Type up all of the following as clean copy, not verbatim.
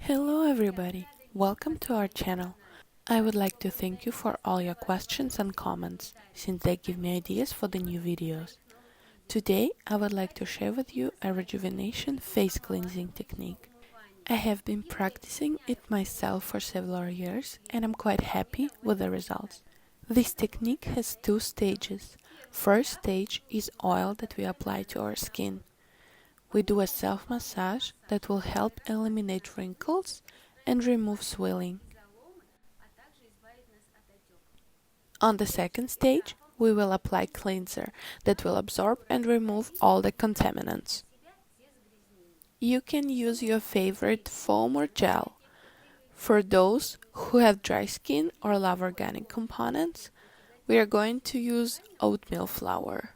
Hello everybody, welcome to our channel. I would like to thank you for all your questions and comments, since they give me ideas for the new videos. Today I would like to share with you a rejuvenation face cleansing technique. I have been practicing it myself for several years and I'm quite happy with the results. This technique has two stages. First stage is oil that we apply to our skin. We do a self-massage that will help eliminate wrinkles and remove swelling. On the second stage, we will apply cleanser that will absorb and remove all the contaminants. You can use your favorite foam or gel. For those who have dry skin or love organic components, we are going to use oatmeal flour.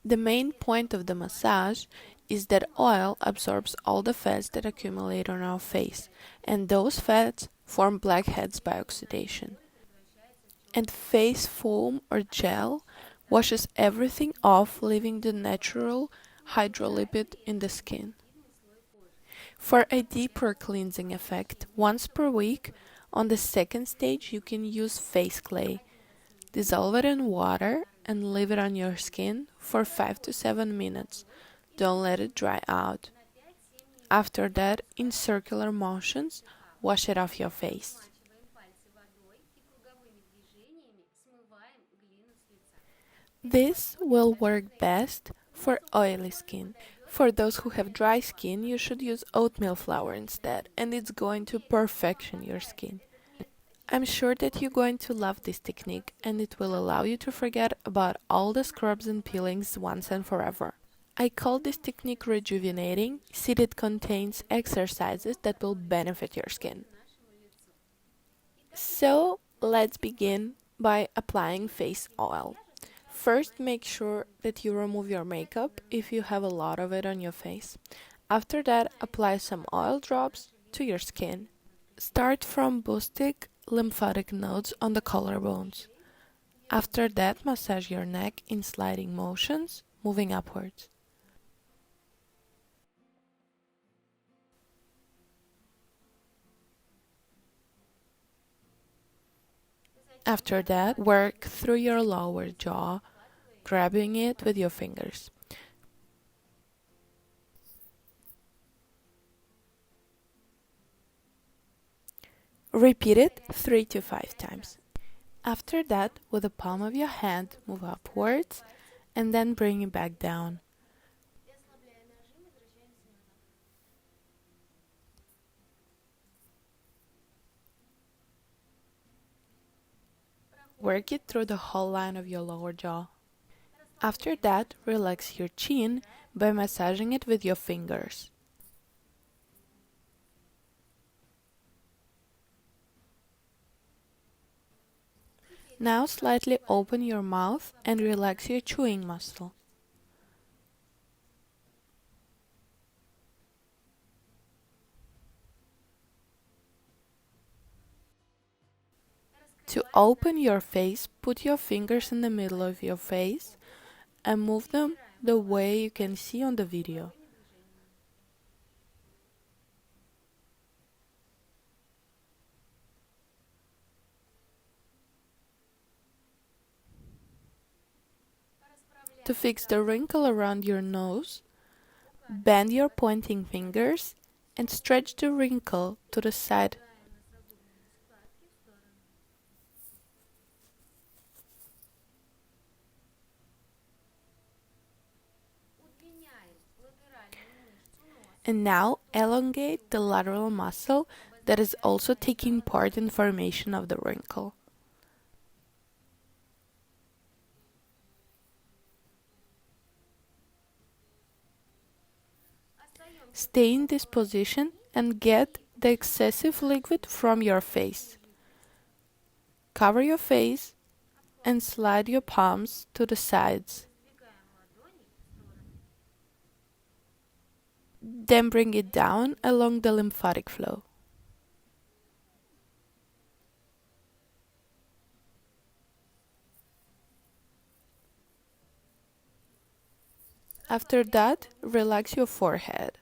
The main point of the massage is that oil absorbs all the fats that accumulate on our face, and those fats form blackheads by oxidation. And face foam or gel washes everything off, leaving the natural hydrolipid in the skin. For a deeper cleansing effect, once per week, on the second stage you can use face clay. Dissolve it in water and leave it on your skin for 5 to 7 minutes. Don't let it dry out. After that, in circular motions, wash it off your face. This will work best for oily skin. For those who have dry skin, you should use oatmeal flour instead, and it's going to perfection your skin. I'm sure that you're going to love this technique and it will allow you to forget about all the scrubs and peelings once and forever. I call this technique rejuvenating since it contains exercises that will benefit your skin. So let's begin by applying face oil. First, make sure that you remove your makeup if you have a lot of it on your face. After that, apply some oil drops to your skin. Start from boosting lymphatic nodes on the collarbones. After that, massage your neck in sliding motions, moving upwards. After that, work through your lower jaw, grabbing it with your fingers. Repeat it 3 to 5 times. After that, with the palm of your hand, move upwards and then bring it back down. Work it through the whole line of your lower jaw. After that, relax your chin by massaging it with your fingers. Now slightly open your mouth and relax your chewing muscle. To open your face, put your fingers in the middle of your face and move them the way you can see on the video. To fix the wrinkle around your nose, bend your pointing fingers and stretch the wrinkle to the side. And now elongate the lateral muscle that is also taking part in formation of the wrinkle. Stay in this position and get the excessive liquid from your face. Cover your face and slide your palms to the sides. Then bring it down along the lymphatic flow. After that, relax your forehead.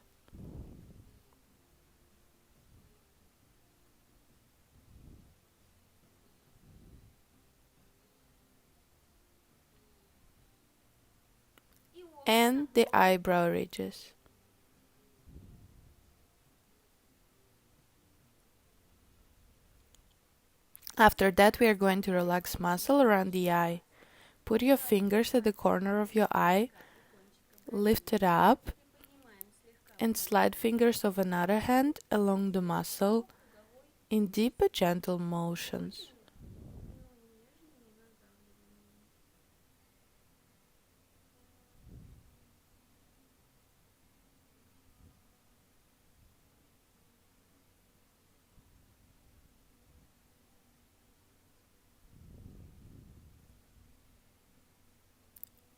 and the eyebrow ridges. After that, we are going to relax muscle around the eye. Put your fingers at the corner of your eye, lift it up, and slide fingers of another hand along the muscle in deep but gentle motions.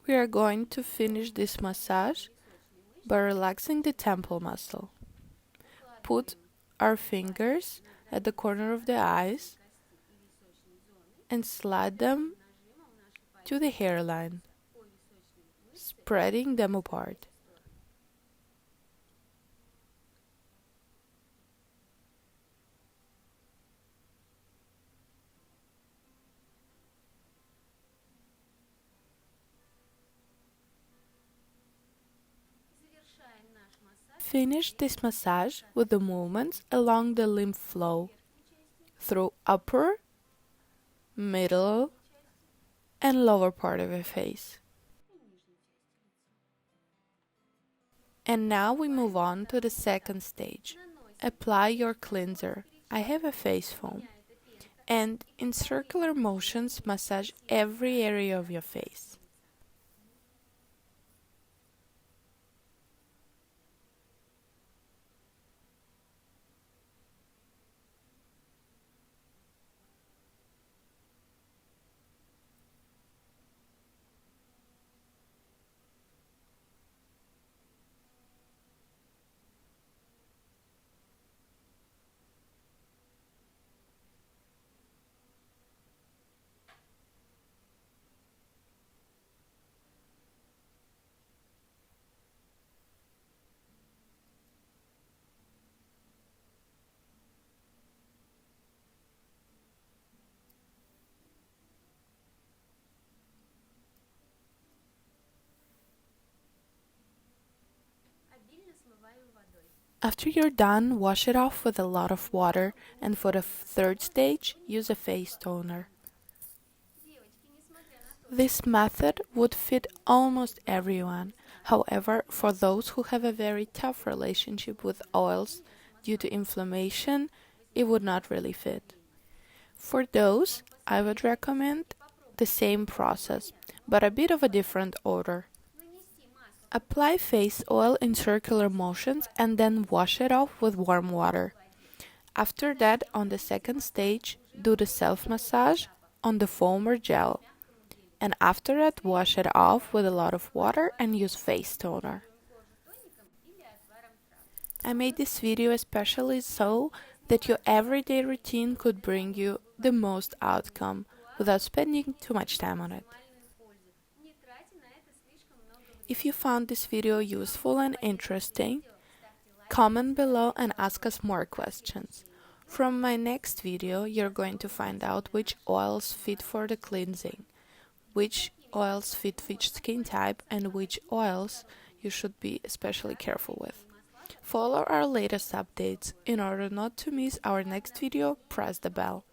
We are going to finish this massage by relaxing the temple muscle. Put our fingers at the corner of the eyes and slide them to the hairline, spreading them apart. Finish this massage with the movements along the lymph flow through upper, middle, and lower part of your face. And now we move on to the second stage. Apply your cleanser. I have a face foam. And in circular motions, massage every area of your face. After you're done, wash it off with a lot of water, and for the third stage, use a face toner. This method would fit almost everyone. However, for those who have a very tough relationship with oils due to inflammation, it would not really fit. For those, I would recommend the same process, but a bit of a different order. Apply face oil in circular motions and then wash it off with warm water. After that, on the second stage, do the self-massage on the foam or gel. And after that, wash it off with a lot of water and use face toner. I made this video especially so that your everyday routine could bring you the most outcome without spending too much time on it. If you found this video useful and interesting, comment below and ask us more questions. From my next video, you're going to find out which oils fit for the cleansing, which oils fit which skin type, and which oils you should be especially careful with. Follow our latest updates. In order not to miss our next video, press the bell.